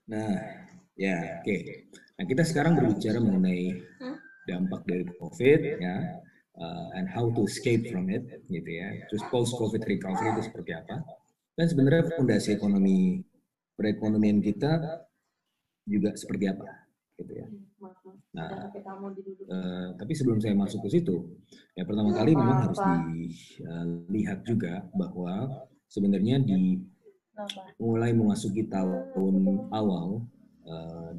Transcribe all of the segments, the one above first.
Nah, ya, oke. Nah, kita sekarang berbicara mengenai dampak dari COVID, ya, and how to escape from it, gitu ya. Terus post-COVID recovery itu seperti apa? Dan sebenarnya fondasi ekonomi perekonomian kita juga seperti apa, gitu ya. Nah, tapi sebelum saya masuk ke situ, ya pertama kali memang harus dilihat juga bahwa sebenarnya di mulai memasuki tahun awal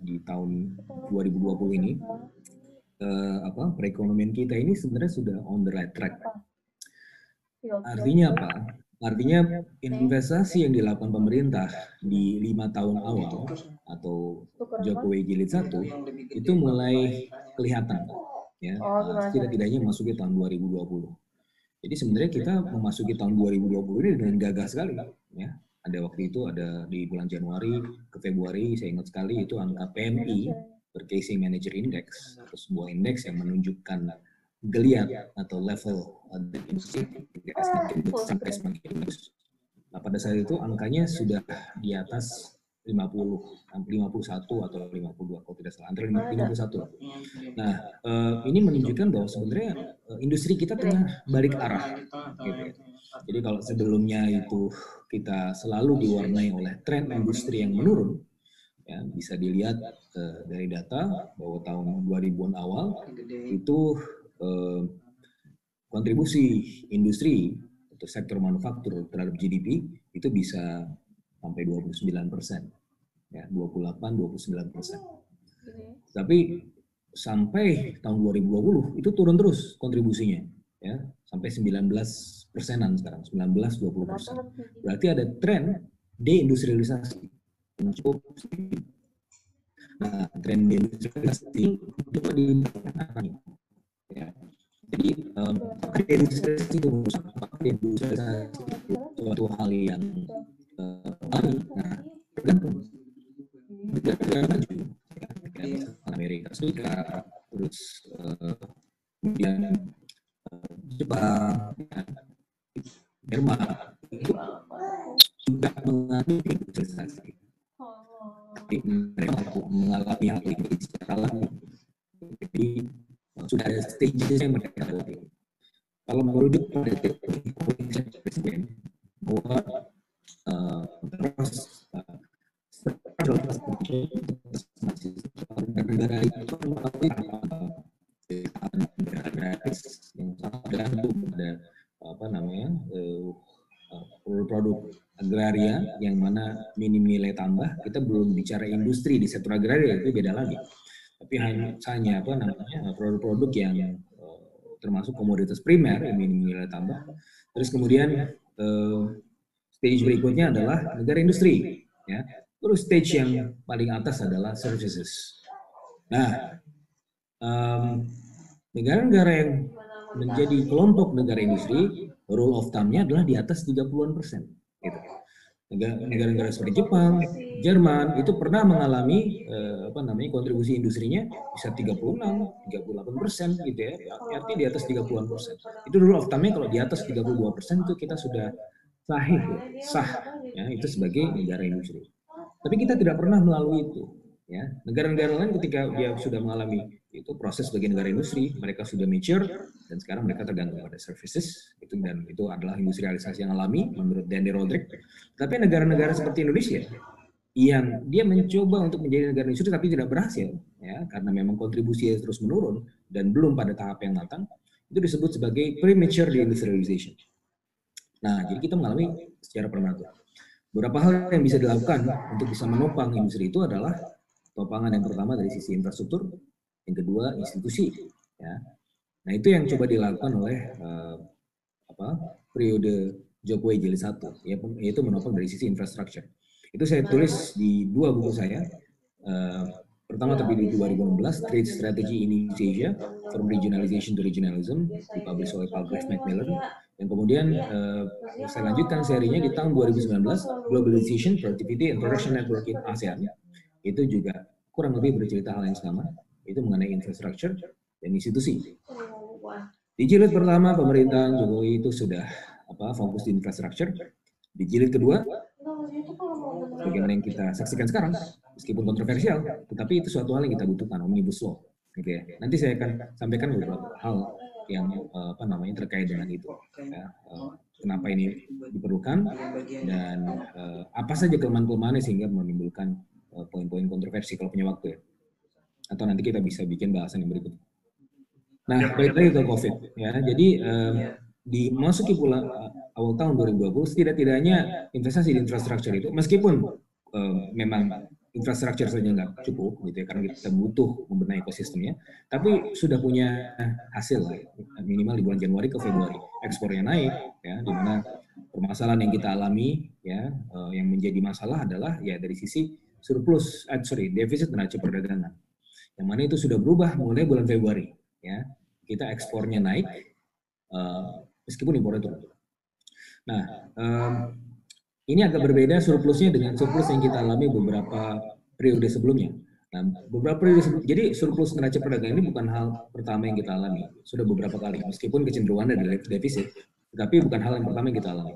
di tahun 2020 ini, perekonomian kita ini sebenarnya sudah on the right track. Artinya apa? Artinya investasi yang dilakukan pemerintah di 5 tahun awal atau Jokowi Jilid 1 itu mulai kelihatan, ya, setidak-tidaknya memasuki tahun 2020. Jadi sebenarnya kita memasuki tahun 2020 ini dengan gagah sekali, ya. Ada waktu itu ada di bulan Januari ke Februari, saya ingat sekali itu angka PMI, Purchasing Manager Index, atau sebuah indeks yang menunjukkan geliat atau level industri sampai semakin bagus. Nah, pada saat itu angkanya sudah di atas 51 atau 52 kalau tidak salah, antara 51. Nah, ini menunjukkan bahwa sebenarnya industri kita tengah balik arah, gitu ya. Jadi kalau sebelumnya itu kita selalu diwarnai oleh tren industri yang menurun, ya bisa dilihat dari data bahwa tahun 2000-an awal itu kontribusi industri atau sektor manufaktur terhadap GDP itu bisa sampai 29%, ya 28-29%. Tapi sampai tahun 2020 itu turun terus kontribusinya, ya sampai 19%-an sekarang, 19-20%. Berarti ada tren deindustrialisasi yang cukup. Nah, tren deindustrialisasi itu dipertahankan, ya. Jadi deindustrialisasi itu suatu hal yang alami. Nah, tergantung negara maju, ya, Amerika Serikat, terus kemudian Jepang, ya, Jerman itu sudah mengalami industrialisasi. Jadi mereka mengalami hal ini secara alami. Jadi sudah ada stages yang mereka lalui. Kalau merujuk pada teori presiden bahwa negara itu melalui negara yang sangat bergantung pada produk agraria yang mana minim nilai tambah. Kita belum bicara industri di sektor agraria, itu beda lagi. Tapi hanya produk-produk yang termasuk komoditas primer yang minim nilai tambah. Terus kemudian stage berikutnya adalah negara industri, ya. Terus stage yang paling atas adalah services. Nah, negara-negara yang menjadi kelompok negara industri, rule of thumb-nya adalah di atas 30%. Gitu. Negara-negara seperti Jepang, Jerman itu pernah mengalami kontribusi industrinya bisa 36-38% gitu ya. Artinya di atas 30%. Itu rule of thumb-nya kalau di atas 32% itu kita sudah sah, ya, itu sebagai negara industri. Tapi kita tidak pernah melalui itu, ya. Negara-negara lain ketika dia sudah mengalami itu proses sebagai negara industri, mereka sudah mature dan sekarang mereka tergantung pada services itu, dan itu adalah industrialisasi yang alami menurut Danny Rodrik. Tapi negara-negara seperti Indonesia yang dia mencoba untuk menjadi negara industri tapi tidak berhasil, ya, karena memang kontribusinya terus menurun dan belum pada tahap yang matang, itu disebut sebagai premature deindustrialization. Nah, jadi kita mengalami secara prematur. Beberapa hal yang bisa dilakukan untuk bisa menopang industri itu adalah topangan yang pertama dari sisi infrastruktur, yang kedua institusi, ya. Nah, itu yang coba dilakukan oleh periode Jokowi Jilid 1, yaitu menopang dari sisi infrastruktur. Itu saya tulis di 2 buku saya. Pertama terbit di 2016, Trade Strategy in East Asia, From Regionalization to Regionalism, dipublish oleh Paul Graves Macmillan. Yang kemudian saya lanjutkan serinya di tahun 2019, Globalization, Productivity, and Production Network in ASEAN. Itu juga kurang lebih bercerita hal yang sama, itu mengenai infrastruktur dan institusi. Di jilid pertama, pemerintahan Jokowi itu sudah fokus di infrastruktur. Di jilid kedua, bagaimana yang kita saksikan sekarang, meskipun kontroversial, tetapi itu suatu hal yang kita butuhkan, omnibus law, gitu ya. Nanti saya akan sampaikan beberapa hal yang terkait dengan itu. Ya. Kenapa ini diperlukan dan apa saja kelemahan-kelemahannya sehingga menimbulkan poin-poin kontroversi kalau punya waktu ya. Atau nanti kita bisa bikin bahasan yang berikut. Nah, balik lagi ke COVID ya. Jadi dimasuki pula awal tahun 2020, tidak-tidaknya investasi di infrastruktur itu, meskipun memang infrastruktur saja nggak cukup gitu ya, karena kita butuh membenahi ekosistemnya, tapi sudah punya hasil lah, minimal di bulan Januari ke Februari ekspornya naik ya, di mana permasalahan yang kita alami ya, yang menjadi masalah adalah ya dari sisi defisit neraca perdagangan, yang mana itu sudah berubah mulai bulan Februari ya, kita ekspornya naik meskipun impornya turun. Nah, ini agak berbeda surplusnya dengan surplus yang kita alami beberapa periode sebelumnya. Nah, beberapa periode sebelumnya, jadi surplus neraca perdagangan ini bukan hal pertama yang kita alami. Sudah beberapa kali, meskipun kecenderungannya adalah defisit, tapi bukan hal yang pertama yang kita alami.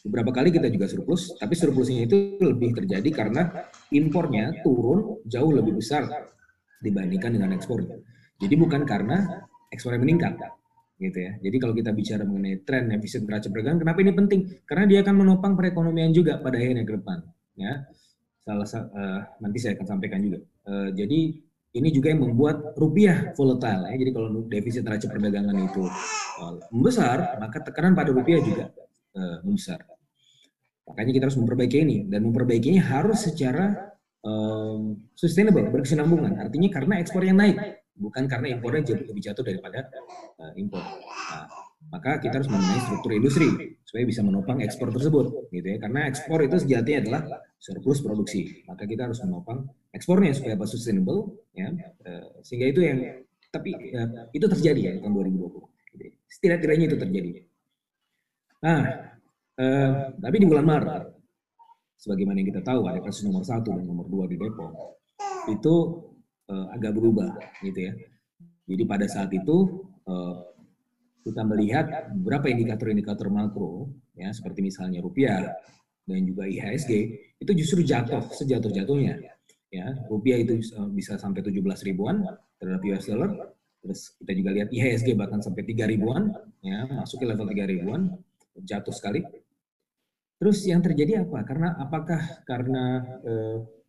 Beberapa kali kita juga surplus, tapi surplusnya itu lebih terjadi karena impornya turun jauh lebih besar dibandingkan dengan ekspornya. Jadi bukan karena ekspornya meningkat. Gitu ya. Jadi kalau kita bicara mengenai tren defisit neraca perdagangan, kenapa ini penting? Karena dia akan menopang perekonomian juga pada akhirnya ke depan. Ya, nanti saya akan sampaikan juga. Jadi ini juga yang membuat rupiah volatile. Ya. Jadi kalau defisit neraca perdagangan itu membesar, maka tekanan pada rupiah juga membesar. Makanya kita harus memperbaiki ini, dan memperbaikinya harus secara sustainable, berkesinambungan. Artinya karena ekspor yang naik, bukan karena impornya lebih jatuh daripada impor. Nah, maka kita harus membenahi struktur industri supaya bisa menopang ekspor tersebut, gitu ya. Karena ekspor itu sejatinya adalah surplus produksi. Maka kita harus menopang ekspornya supaya sustainable, ya. Sehingga itu yang, tapi itu terjadi ya tahun 2020. Gitu. Setidak-tidaknya itu terjadi. Nah, tapi di bulan Maret, sebagaimana yang kita tahu ada kasus nomor 1 dan nomor 2 di Depok, itu agak berubah gitu ya. Jadi pada saat itu kita melihat beberapa indikator-indikator makro ya, seperti misalnya rupiah dan juga IHSG itu justru jatuh sejatuh-jatuhnya ya. Rupiah itu bisa sampai 17 ribuan terhadap US dollar. Terus kita juga lihat IHSG bahkan sampai 3 ribuan ya, masuk ke level 3 ribuan, jatuh sekali. Terus yang terjadi apa? Apakah karena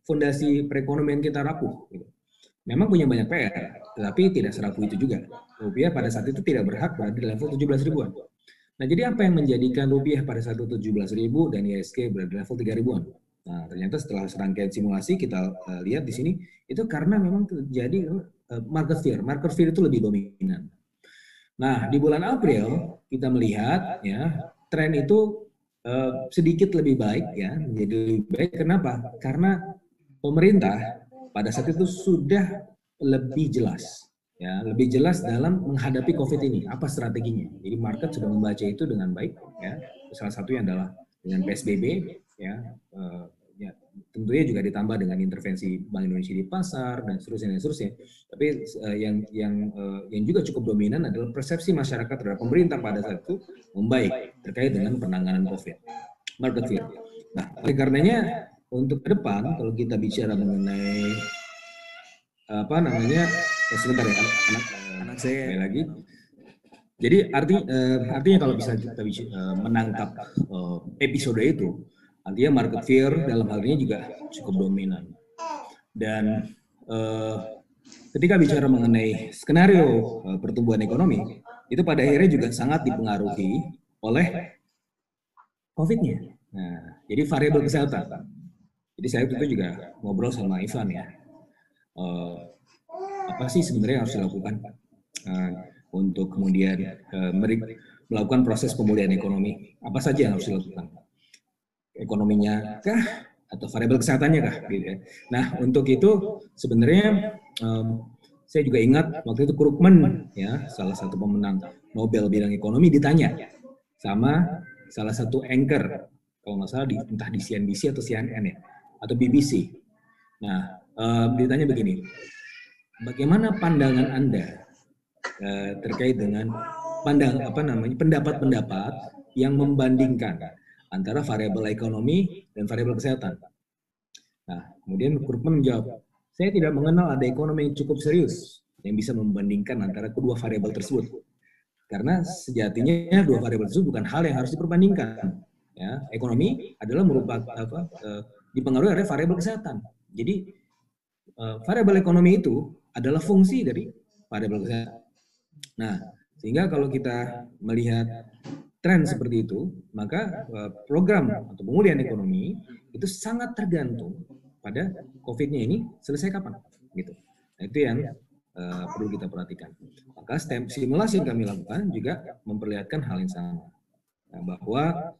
fondasi perekonomian kita rapuh gitu? Memang punya banyak PR, tetapi tidak serapuh itu juga. Rupiah pada saat itu tidak berhak berada di level 17 ribuan. Nah, jadi apa yang menjadikan rupiah pada saat itu 17 ribu dan IHSG berada di level 3 ribuan? Nah, ternyata setelah serangkaian simulasi kita lihat di sini, itu karena memang terjadi market fear itu lebih dominan. Nah, di bulan April kita melihat ya, tren itu sedikit lebih baik ya, menjadi lebih baik. Kenapa? Karena pemerintah pada saat itu sudah lebih jelas dalam menghadapi COVID ini, apa strateginya. Jadi market sudah membaca itu dengan baik ya. Salah satunya adalah dengan PSBB ya, tentunya juga ditambah dengan intervensi Bank Indonesia di pasar dan seterusnya. Tapi yang juga cukup dominan adalah persepsi masyarakat terhadap pemerintah pada saat itu membaik terkait dengan penanganan COVID, market fear. Nah, oleh karenanya untuk ke depan kalau kita bicara mengenai sebentar ya, anak saya lagi. Jadi artinya kalau bisa kita menangkap episode itu, artinya market fear dalam hal ini juga cukup dominan. Dan ketika bicara mengenai skenario pertumbuhan ekonomi, itu pada akhirnya juga sangat dipengaruhi oleh COVID-nya. Nah, jadi variabel kesehatan. Jadi saya itu juga ngobrol sama Ivan ya. Apa sih sebenarnya yang harus dilakukan untuk kemudian melakukan proses pemulihan ekonomi? Apa saja yang harus dilakukan? Ekonominya kah? Atau variabel kesehatannya kah? Gitu ya. Nah, untuk itu sebenarnya saya juga ingat waktu itu Krugman ya, salah satu pemenang Nobel bidang ekonomi ditanya sama salah satu anchor, kalau nggak salah entah di CNBC atau CNN ya, atau BBC. Nah, ditanya begini, bagaimana pandangan Anda terkait dengan pendapat-pendapat yang membandingkan antara variabel ekonomi dan variabel kesehatan? Nah, kemudian Krugman menjawab, saya tidak mengenal ada ekonomi yang cukup serius yang bisa membandingkan antara kedua variabel tersebut. Karena sejatinya dua variabel tersebut bukan hal yang harus diperbandingkan. Ya, ekonomi adalah merupakan dipengaruhi oleh variabel kesehatan. Jadi variabel ekonomi itu adalah fungsi dari variabel kesehatan. Nah, sehingga kalau kita melihat tren seperti itu, maka program atau pemulihan ekonomi itu sangat tergantung pada COVID-nya ini selesai kapan, gitu. Nah, itu yang perlu kita perhatikan. Maka simulasi yang kami lakukan juga memperlihatkan hal yang sama, bahwa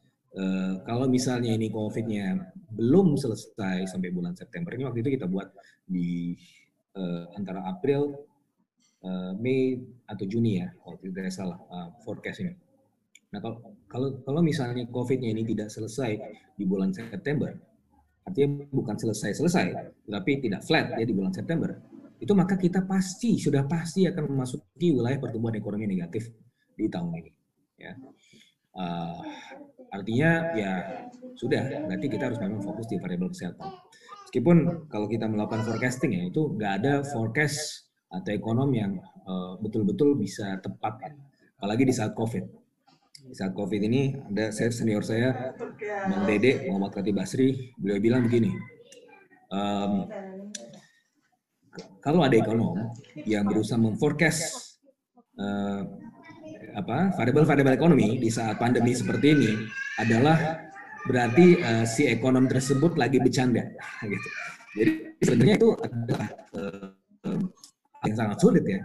kalau misalnya ini COVID-nya belum selesai sampai bulan September, ini waktu itu kita buat di antara April, Mei atau Juni ya, kalau tidak salah forecast ini. Nah, kalau misalnya COVID-nya ini tidak selesai di bulan September, artinya bukan selesai, tapi tidak flat ya di bulan September, itu maka kita sudah pasti akan memasuki wilayah pertumbuhan ekonomi negatif di tahun ini. Ya. Artinya ya sudah, berarti kita harus memang fokus di variabel kesehatan. Meskipun kalau kita melakukan forecasting ya, itu nggak ada forecast atau ekonom yang betul-betul bisa tepat, apalagi di saat COVID. Di saat COVID ini ada senior saya, Bang Dede, Muhammad Khatib Basri, beliau bilang begini, kalau ada ekonom yang berusaha memforecast variabel-variabel ekonomi di saat pandemi seperti ini, adalah berarti si ekonom tersebut lagi bercanda, gitu. Jadi sebenarnya itu adalah yang sangat sulit ya.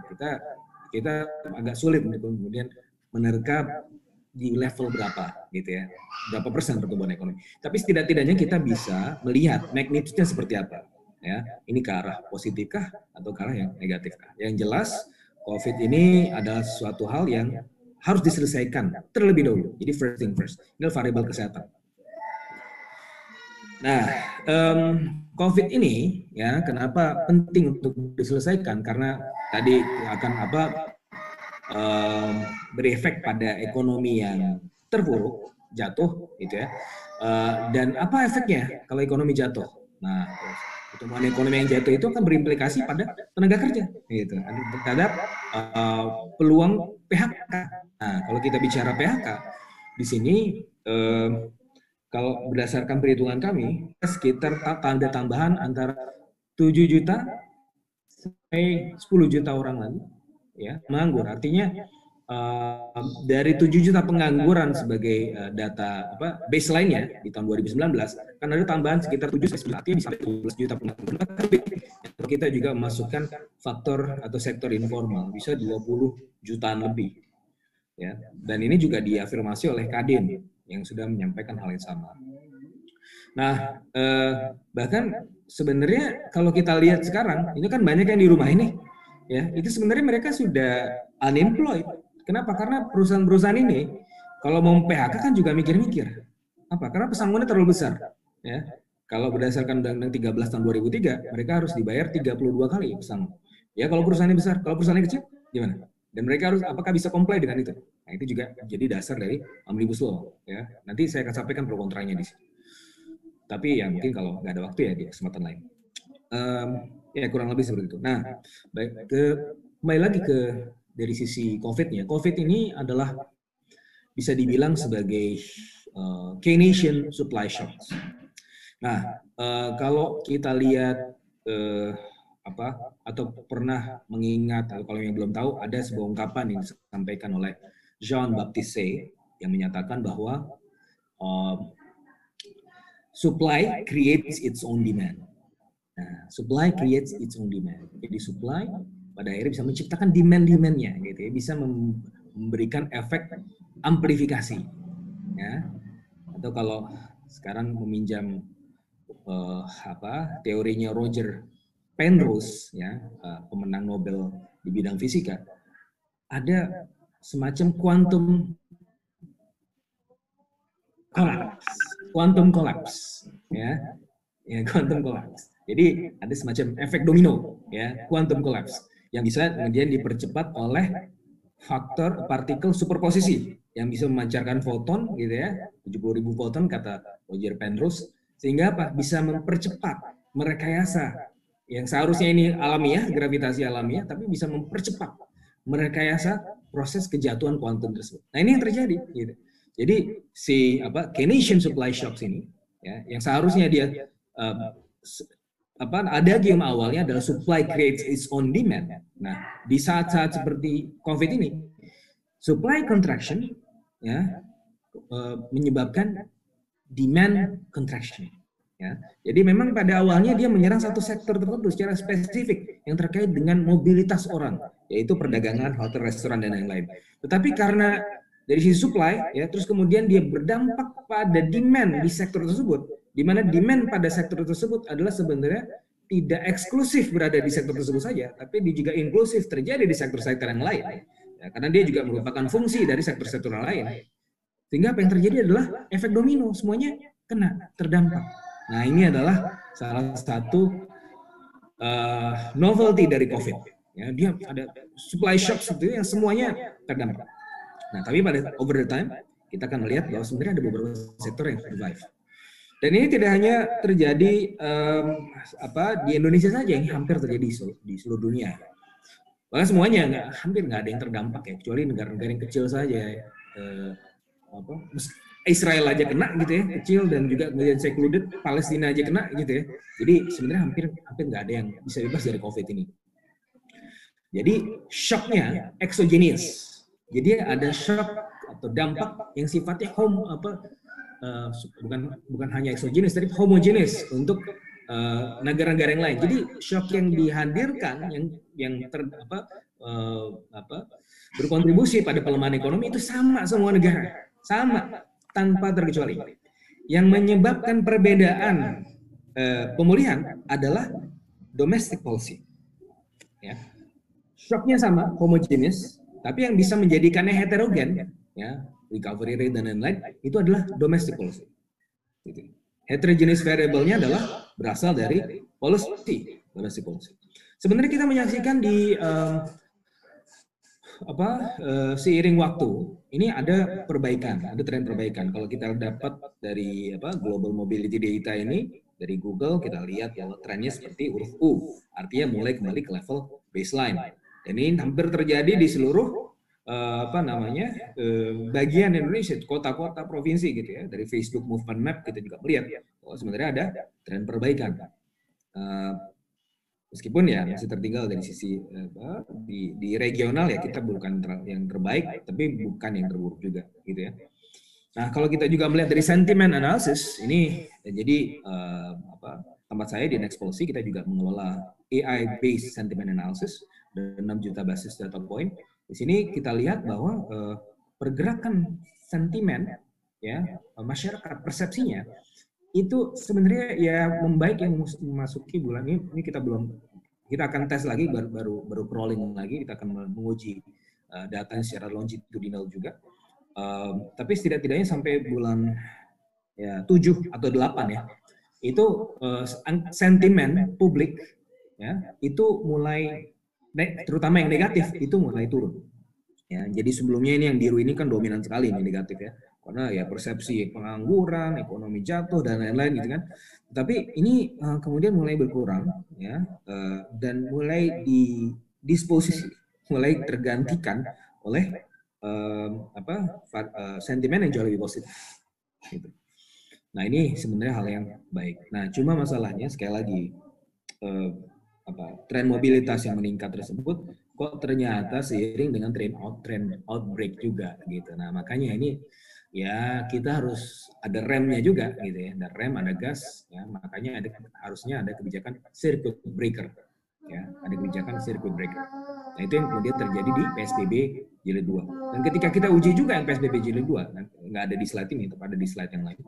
Kita agak sulit untuk kemudian menerka di level berapa gitu ya, berapa persen pertumbuhan ekonomi. Tapi setidak-tidaknya kita bisa melihat magnitude-nya seperti apa ya. Ini ke arah positifkah atau ke arah yang negatifkah. Yang jelas COVID ini adalah suatu hal yang harus diselesaikan terlebih dahulu. Jadi first thing first, ini variabel kesehatan. Nah, COVID ini ya kenapa penting untuk diselesaikan, karena tadi akan berefek pada ekonomi yang terpuruk, jatuh, gitu ya. Dan apa efeknya kalau ekonomi jatuh? Nah, pertumbuhan ekonomi yang jatuh itu akan berimplikasi pada tenaga kerja, gitu, terhadap peluang PHK. Nah, kalau kita bicara PHK di sini, kalau berdasarkan perhitungan kami, sekitar tanda tambahan antara 7 juta sampai 10 juta orang lagi ya menganggur. Artinya dari 7 juta pengangguran sebagai data baseline-nya di tahun 2019, kan ada tambahan sekitar 7 sampai 10, artinya bisa 12 juta pengangguran. Kita juga memasukkan faktor atau sektor informal, bisa 20 jutaan lebih. Ya. Dan ini juga diafirmasi oleh Kadin yang sudah menyampaikan hal yang sama. Nah, bahkan sebenarnya kalau kita lihat sekarang, ini kan banyak yang di rumah ini, ya, itu sebenarnya mereka sudah unemployed. Kenapa? Karena perusahaan-perusahaan ini kalau mau PHK kan juga mikir-mikir. Apa? Karena pesangonnya terlalu besar. Ya. Kalau berdasarkan Undang-Undang 13 tahun 2003, mereka harus dibayar 32 kali pesangon. Ya, kalau perusahaannya besar, kalau perusahaannya kecil, gimana? Dan mereka harus apakah bisa comply dengan itu? Nah, itu juga jadi dasar dari Omnibus Law. Ya. Nanti saya akan sampaikan pro kontranya di sini. Tapi ya mungkin kalau nggak ada waktu ya di kesempatan lain. Ya kurang lebih seperti itu. Nah, baik, kembali lagi ke dari sisi COVID-nya. COVID ini adalah bisa dibilang sebagai Keynesian supply shocks. Nah, kalau kita lihat atau pernah mengingat, atau kalau yang belum tahu, ada sebuah ungkapan yang disampaikan oleh Jean-Baptiste Say yang menyatakan bahwa supply creates its own demand. Nah, supply creates its own demand. Jadi supply pada akhirnya bisa menciptakan demand-demand-nya, gitu ya, bisa memberikan efek amplifikasi, ya. Atau kalau sekarang meminjam teorinya Roger Penrose, ya, pemenang Nobel di bidang fisika, ada semacam quantum collapse, ya, quantum collapse. Jadi ada semacam efek domino, ya, quantum collapse, yang bisa kemudian dipercepat oleh faktor partikel superposisi yang bisa memancarkan foton, gitu ya, 70.000 foton kata Roger Penrose, sehingga apa? Bisa mempercepat merekayasa yang seharusnya ini alamiah, gravitasi alamiah, tapi bisa mempercepat, merekayasa proses kejatuhan kuantum tersebut. Nah ini yang terjadi. Gitu. Jadi si Keynesian supply shocks ini, ya, yang seharusnya dia adagium awalnya adalah supply creates its own demand. Nah di saat-saat seperti COVID ini, supply contraction, ya, menyebabkan demand contraction. Ya. Jadi memang pada awalnya dia menyerang satu sektor tertentu secara spesifik yang terkait dengan mobilitas orang, yaitu perdagangan, hotel, restoran, dan lain-lain. Tetapi karena dari sisi supply, ya, terus kemudian dia berdampak pada demand di sektor tersebut, di mana demand pada sektor tersebut adalah sebenarnya tidak eksklusif berada di sektor tersebut saja, tapi dia juga inklusif terjadi di sektor-sektor yang lain. Ya, karena dia juga merupakan fungsi dari sektor-sektor yang lain. Sehingga apa yang terjadi adalah efek domino, semuanya kena, terdampak. Nah ini adalah salah satu novelty dari COVID. Ya, dia ada supply shock itu yang semuanya terdampak. Nah tapi pada over the time kita akan melihat bahwa sebenarnya ada beberapa sektor yang survive. Dan ini tidak hanya terjadi di Indonesia saja, yang hampir terjadi di seluruh dunia. Bahkan semuanya hampir nggak ada yang terdampak ya, kecuali negara-negara yang kecil saja. Israel aja kena gitu ya, kecil, dan juga kemudian secluded, Palestina aja kena gitu ya. Jadi sebenarnya hampir nggak ada yang bisa bebas dari COVID ini. Jadi shocknya exogenous. Jadi ada shock atau dampak yang sifatnya bukan hanya exogenous, tapi homogeneous untuk negara-negara yang lain. Jadi shock yang dihadirkan yang berkontribusi pada pelemahan ekonomi itu sama semua negara, sama tanpa terkecuali. Yang menyebabkan perbedaan pemulihan adalah domestic policy. Ya. Shocknya sama, homogeneous, tapi yang bisa menjadikannya heterogen, ya, recovery rate dan lain-lain, itu adalah domestic policy. Gitu. Heterogeneous variable-nya adalah berasal dari policy, domestic policy. Sebenarnya kita menyaksikan di seiring waktu ini ada perbaikan, ada tren perbaikan. Kalau kita dapat dari global mobility data ini dari Google, kita lihat bahwa trennya seperti huruf U, artinya mulai kembali ke level baseline. Dan ini hampir terjadi di seluruh bagian Indonesia, kota-kota, provinsi gitu ya. Dari Facebook Movement Map kita juga melihat bahwa sebenarnya ada tren perbaikan. Meskipun ya masih tertinggal dari sisi di regional, ya kita bukan yang terbaik, tapi bukan yang terburuk juga gitu ya. Nah kalau kita juga melihat dari sentiment analysis ini, jadi tempat saya di Next Policy kita juga mengelola AI based sentiment analysis dan 6 juta basis data point. Di sini kita lihat bahwa pergerakan sentimen ya masyarakat, persepsinya itu sebenarnya ya membaik yang memasuki bulan ini kita akan tes lagi, baru crawling lagi, kita akan menguji data secara longitudinal juga. Tapi setidak-tidaknya sampai bulan 7 atau 8 ya, itu sentimen publik ya itu mulai terutama yang negatif itu mulai turun. Ya, jadi sebelumnya ini yang biru ini kan dominan sekali ini negatif ya. Karena ya persepsi pengangguran, ekonomi jatuh dan lain-lain gitu kan. Tapi ini kemudian mulai berkurang ya, dan mulai didisposisi, mulai tergantikan oleh sentimen yang jauh lebih positif. Gitu. Nah ini sebenarnya hal yang baik. Nah cuma masalahnya sekali lagi tren mobilitas yang meningkat tersebut kok ternyata seiring dengan trend outbreak juga gitu. Nah makanya ini ya kita harus ada remnya juga gitu ya, ada rem, ada gas ya, makanya harusnya ada kebijakan circuit breaker ya, ada kebijakan circuit breaker. Nah itu yang kemudian terjadi di PSBB jilid 2. Dan ketika kita uji juga yang PSBB jilid 2, nggak ada di slide ini, tapi ada di slide yang lain,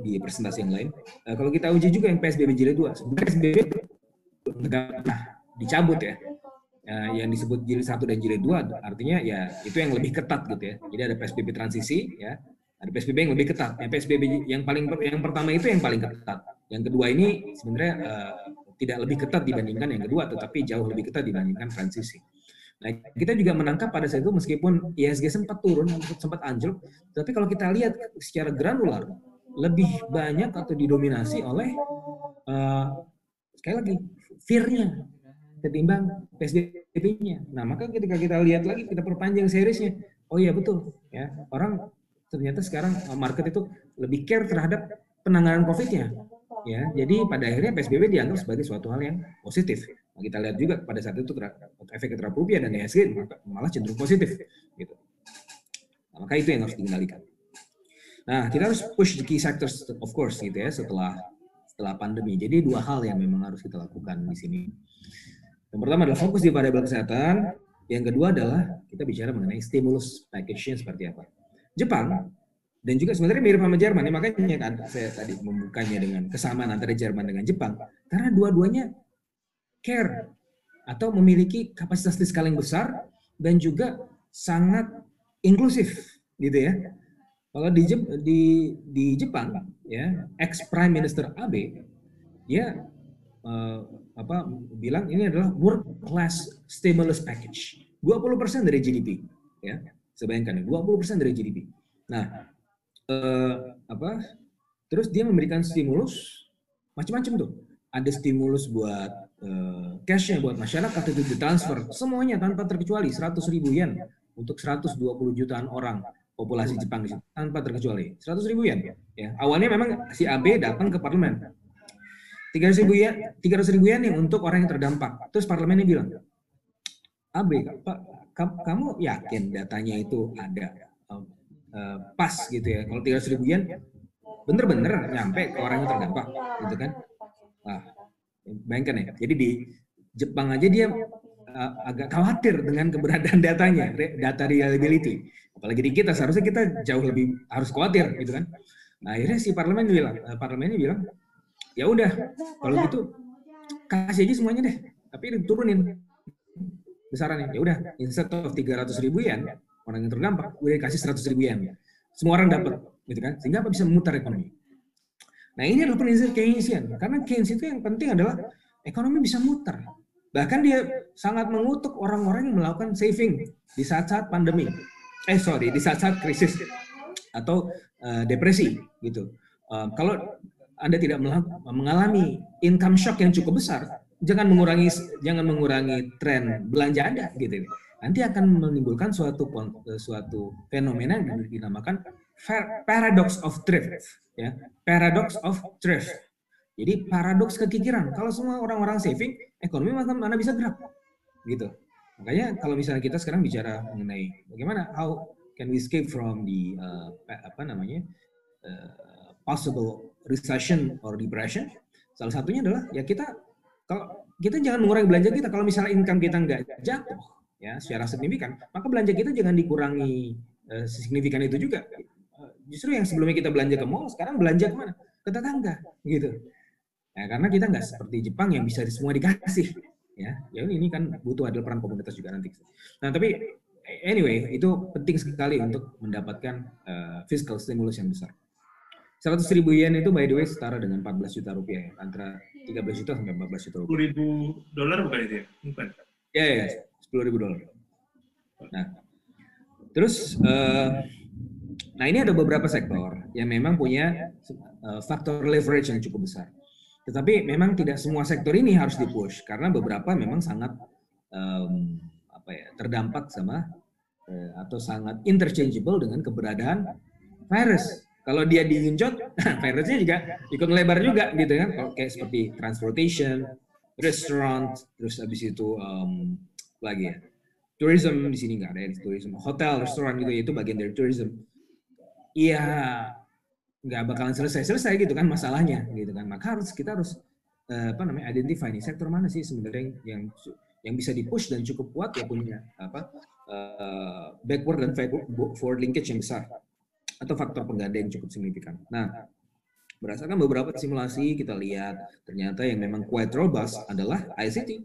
di presentasi yang lain. Kalau kita uji juga yang PSBB jilid 2, sebenarnya PSBB nggak pernah dicabut ya. Yang disebut jilid 1 dan jilid 2 artinya ya itu yang lebih ketat gitu ya. Jadi ada PSBB transisi ya, ada PSBB yang lebih ketat. Yang PSBB yang pertama itu yang paling ketat. Yang kedua ini sebenarnya tidak lebih ketat dibandingkan yang kedua, tetapi jauh lebih ketat dibandingkan transisi. Nah, kita juga menangkap pada saat itu meskipun IHSG sempat turun, sempat anjlok, tapi kalau kita lihat secara granular lebih banyak atau didominasi oleh sekali lagi fear-nya ketimbang PSBB-nya. Nah, maka ketika kita lihat lagi, kita perpanjang seriesnya, oh iya betul, ya orang ternyata sekarang market itu lebih care terhadap penanganan COVID-nya, ya. Jadi pada akhirnya PSBB dianggap sebagai suatu hal yang positif. Nah, kita lihat juga pada saat itu efek terhadap rupiah dan IHSG malah cenderung positif, gitu. Nah, maka itu yang harus dikendalikan. Nah, kita harus push the key sectors, of course, gitu ya, setelah pandemi. Jadi dua hal yang memang harus kita lakukan di sini. Yang pertama adalah fokus di variabel kesehatan. Yang kedua adalah kita bicara mengenai stimulus package-nya seperti apa. Jepang, dan juga sebenarnya mirip sama Jerman, makanya kan saya tadi membukanya dengan kesamaan antara Jerman dengan Jepang, karena dua-duanya care atau memiliki kapasitas fiskal yang besar dan juga sangat inklusif, gitu ya. Kalau di Jepang, ya, ex Prime Minister Abe, dia bilang ini adalah world class stimulus package, 20% dari GDP, ya, sebayangkan 20% dari GDP. Nah, terus dia memberikan stimulus macam-macam tuh, ada stimulus buat cashnya buat masyarakat itu ditransfer semuanya tanpa terkecuali 100.000 yen untuk 120 jutaan orang populasi Jepang di situ tanpa terkecuali 100.000 yen, ya. Awalnya memang si Abe datang ke parlemen 300.000 yen nih untuk orang yang terdampak. Terus parlemennya bilang, Abe, Pak, kamu yakin datanya itu ada pas gitu ya? Kalau 300.000 yen bener-bener nyampe ke orang yang terdampak, gitu kan? Nah, bayangkan ya. Jadi di Jepang aja dia agak khawatir dengan keberadaan datanya, data reliability. Apalagi di kita, seharusnya kita jauh lebih harus khawatir, gitu kan? Nah, akhirnya si parlemennya bilang, ya udah, kalau gitu kasih aja semuanya deh, tapi turunin besarannya. Ya udah, instead of 300.000 yen orang yang terdampak, udah kasih 100.000 yen. Semua orang dapat, gitu kan? Sehingga apa bisa memutar ekonomi. Nah, ini adalah prinsip Keynesian, karena Keynes itu yang penting adalah ekonomi bisa muter. Bahkan dia sangat mengutuk orang-orang yang melakukan saving di saat-saat pandemi. Di saat-saat krisis atau depresi, gitu. Kalau Anda tidak mengalami income shock yang cukup besar, jangan mengurangi tren belanja Anda, gitu. Nanti akan menimbulkan suatu fenomena yang dinamakan paradox of thrift, ya. Paradox of thrift. Jadi paradoks kekikiran. Kalau semua orang-orang saving, ekonomi mana bisa gerak, gitu. Makanya kalau misalnya kita sekarang bicara mengenai bagaimana how can we escape from the possible recession or depression, salah satunya adalah ya kalau kita jangan mengurangi belanja kita. Kalau misalnya income kita nggak jatuh ya secara signifikan, maka belanja kita jangan dikurangi signifikan itu juga. Justru yang sebelumnya kita belanja ke mall, sekarang belanja kemana? Ke tetangga, gitu. Ya, karena kita nggak seperti Jepang yang bisa semua dikasih. Ya ini kan butuh ada peran komunitas juga nanti. Nah, tapi anyway, itu penting sekali untuk mendapatkan fiscal stimulus yang besar. 100.000 yen itu by the way setara dengan 14 juta rupiah, ya. Antara 13 juta sampai 14 juta rupiah. $10.000 bukan itu ya? Bukan. Ya, $10.000. Nah, terus nah ini ada beberapa sektor yang memang punya faktor leverage yang cukup besar. Tetapi memang tidak semua sektor ini harus dipush karena beberapa memang sangat terdampak sama atau sangat interchangeable dengan keberadaan virus. Kalau dia digenjot, virusnya juga ikut melebar juga, gitu kan? Kayak seperti transportation, restaurant, terus habis itu lagi ya, tourism di sini nggak ada ya, tourism, hotel, restoran gitu, itu bagian dari tourism. Iya, nggak bakalan selesai gitu kan masalahnya, gitu kan? Maka kita harus identify nih sektor mana sih sebenarnya yang bisa dipush dan cukup kuat ya punya backward dan forward linkage yang besar atau faktor pengganda yang cukup signifikan. Nah, berdasarkan beberapa simulasi kita lihat ternyata yang memang quite robust adalah ICT,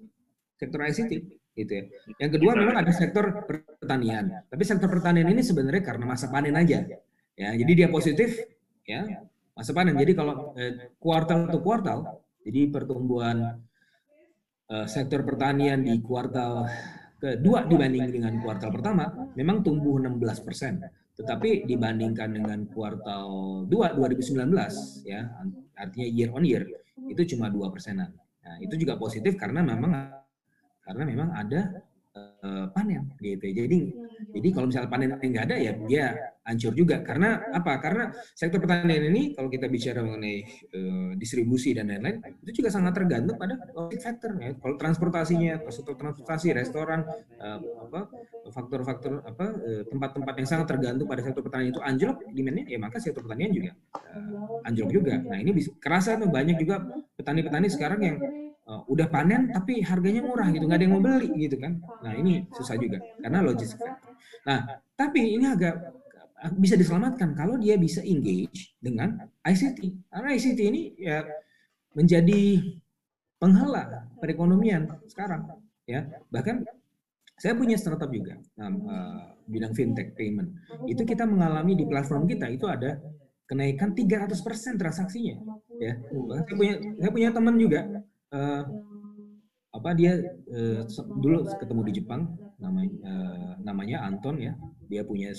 sektor ICT, gitu ya. Yang kedua memang ada sektor pertanian, tapi sektor pertanian ini sebenarnya karena masa panen aja, ya. Jadi dia positif, ya, masa panen. Jadi kalau kuartal to kuartal, jadi pertumbuhan sektor pertanian di kuartal kedua dibanding dengan kuartal pertama memang tumbuh 16%. Tetapi dibandingkan dengan kuartal 2 2019 ya, artinya year on year, itu cuma 2%-an. Nah, itu juga positif karena memang ada panen gitu. Jadi kalau misalnya panen nggak ada ya dia hancur juga. Karena apa? Karena sektor pertanian ini kalau kita bicara mengenai distribusi dan lain-lain itu juga sangat tergantung pada logistik factor ya. Kalau transportasinya, sektor transportasi, restoran, faktor-faktor tempat-tempat yang sangat tergantung pada sektor pertanian itu anjlok demand-nya, ya maka sektor pertanian juga anjlok juga. Nah ini bisa kerasa tuh banyak juga petani-petani sekarang yang udah panen tapi harganya murah gitu, nggak ada yang mau beli gitu kan. Nah ini susah juga karena logistik factor. Nah tapi ini agak bisa diselamatkan kalau dia bisa engage dengan ICT. Karena ICT ini ya menjadi penghala perekonomian sekarang ya. Bahkan saya punya startup juga bidang fintech payment. Itu kita mengalami di platform kita itu ada kenaikan 300% transaksinya ya. Saya punya teman juga dia dulu ketemu di Jepang, namanya Anton ya, dia punya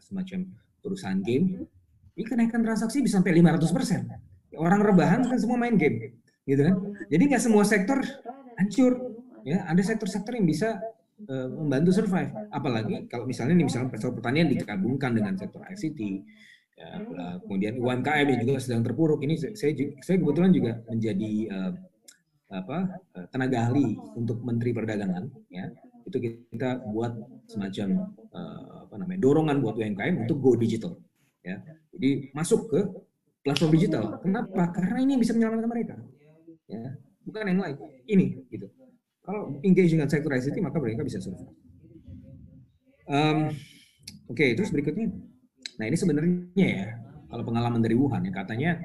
semacam perusahaan game, ini kenaikan transaksi bisa sampai 500%. Orang rebahan kan semua main game gitu kan, jadi nggak semua sektor hancur ya, ada sektor-sektor yang bisa membantu survive, apalagi kalau misalnya sektor pertanian digabungkan dengan sektor ICT. Ya, kemudian UMKM yang juga sedang terpuruk ini, saya kebetulan juga menjadi tenaga ahli untuk Menteri Perdagangan ya, itu kita buat semacam dorongan buat UMKM untuk go digital ya, jadi masuk ke platform digital. Kenapa? Karena ini bisa menyelamatkan mereka ya, bukan yang lain ini gitu. Kalau engage dengan sektor ICT maka mereka bisa survive. Oke, terus berikutnya, nah ini sebenarnya ya kalau pengalaman dari Wuhan ya, katanya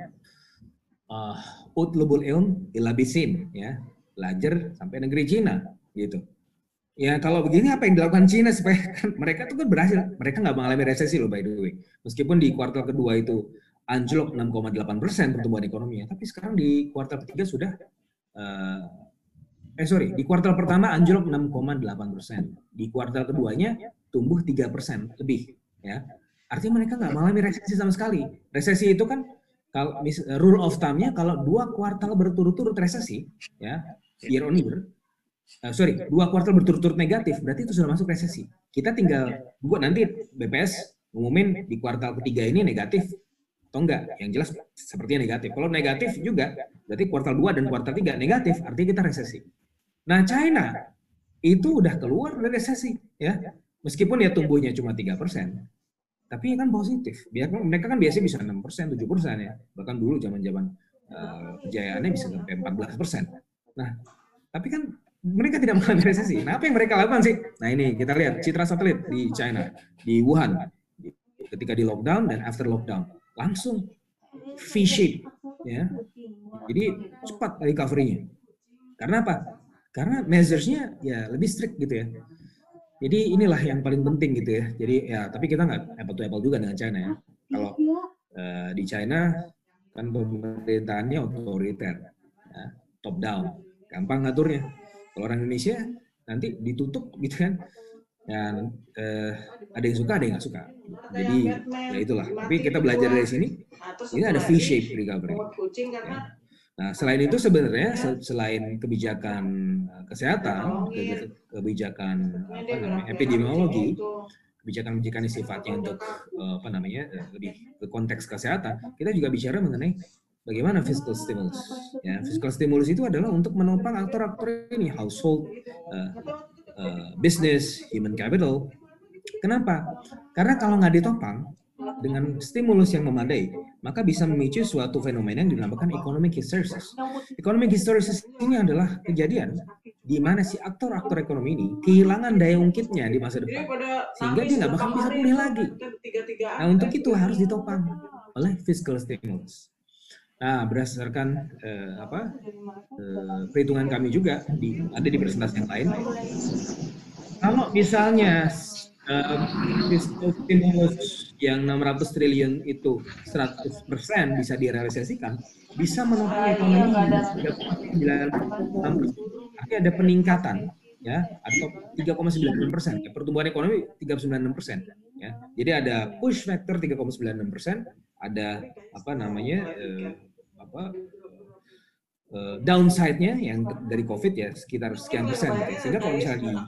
ut lubul ilm ila bisin ya, belajar sampai negeri Cina gitu. Ya kalau begini apa yang dilakukan Cina supaya mereka tuh kan berhasil, mereka nggak mengalami resesi loh by the way. Meskipun di kuartal kedua itu anjlok 6,8% pertumbuhan ekonominya, tapi sekarang di kuartal ketiga sudah di kuartal pertama anjlok 6,8%, di kuartal keduanya tumbuh 3% lebih ya. Artinya mereka nggak mengalami resesi sama sekali. Resesi itu kan kalau rule of thumb-nya kalau 2 kuartal berturut-turut resesi ya, year on year, dua kuartal berturut-turut negatif, berarti itu sudah masuk resesi. Kita tinggal nanti BPS ngumumin di kuartal ketiga ini negatif atau enggak, yang jelas sepertinya negatif. Kalau negatif juga, berarti kuartal 2 dan kuartal 3 negatif, artinya kita resesi. Nah China itu udah keluar dari resesi ya, meskipun ya tumbuhnya cuma 3%. Tapi kan positif. Mereka kan biasanya bisa 6%, 7% ya. Bahkan dulu zaman-zaman kejayaannya bisa sampai 14%. Nah, tapi kan mereka tidak mengalami resesi. Nah, apa yang mereka lakukan sih? Nah, ini kita lihat citra satelit di China, di Wuhan. Ketika di lockdown dan after lockdown. Langsung V-shape. Ya. Jadi cepat recovery-nya. Karena apa? Karena measures-nya ya lebih strict gitu ya. Jadi inilah yang paling penting gitu ya. Jadi ya, tapi kita nggak apple to apple juga dengan China ya. Kalau di China kan pemerintahannya otoriter, ya, top down, gampang ngaturnya. Kalau orang Indonesia nanti ditutup gitu kan, dan ada yang suka, ada yang nggak suka. Jadi ya itulah. Tapi kita belajar dari sini. Ini ada V-shape recovery. Ya. Nah, selain itu sebenarnya selain kebijakan kesehatan, kebijakan epidemiologi, kebijakan-kebijakan sifatnya untuk lebih ke konteks kesehatan, kita juga bicara mengenai bagaimana fiscal stimulus. Ya, fiscal stimulus itu adalah untuk menopang aktor-aktor ini, household, business, human capital. Kenapa? Karena kalau nggak ditopang dengan stimulus yang memadai, maka bisa memicu suatu fenomena yang dinamakan economic hysteresis. Economic hysteresis ini adalah kejadian di mana si aktor-aktor ekonomi ini kehilangan daya ungkitnya di masa depan, sehingga dia nggak bakal bisa pulih lagi. Nah, untuk itu harus ditopang oleh fiscal stimulus. Nah, berdasarkan perhitungan kami juga ada di presentasi yang lain, kalau misalnya fiscal stimulus yang 600 triliun itu 100% bisa direalisasikan, bisa menopang ekonomi 3,96%. Artinya ada peningkatan ya, atau 3,96%. Ya, pertumbuhan ekonomi 3,96%. Ya. Jadi ada push factor 3,96%, ada downside-nya yang dari COVID ya sekitar sekian persen gitu ya. Sehingga kalau misalnya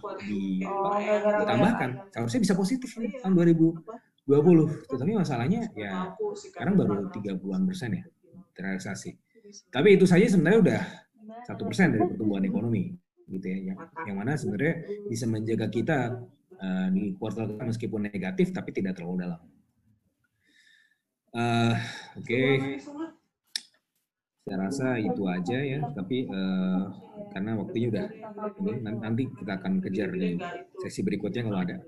ditambahkan, seharusnya bisa positif ini tahun 2020. Tetapi masalahnya ya sekarang baru 30-an% ya terrealisasi. Tapi itu saja sebenarnya udah 1% dari pertumbuhan ekonomi gitu ya. Yang mana sebenarnya bisa menjaga kita di kuartal meskipun negatif tapi tidak terlalu dalam. Oke. Saya rasa itu aja ya, tapi karena waktunya udah ini, nanti kita akan kejar di sesi berikutnya kalau ada.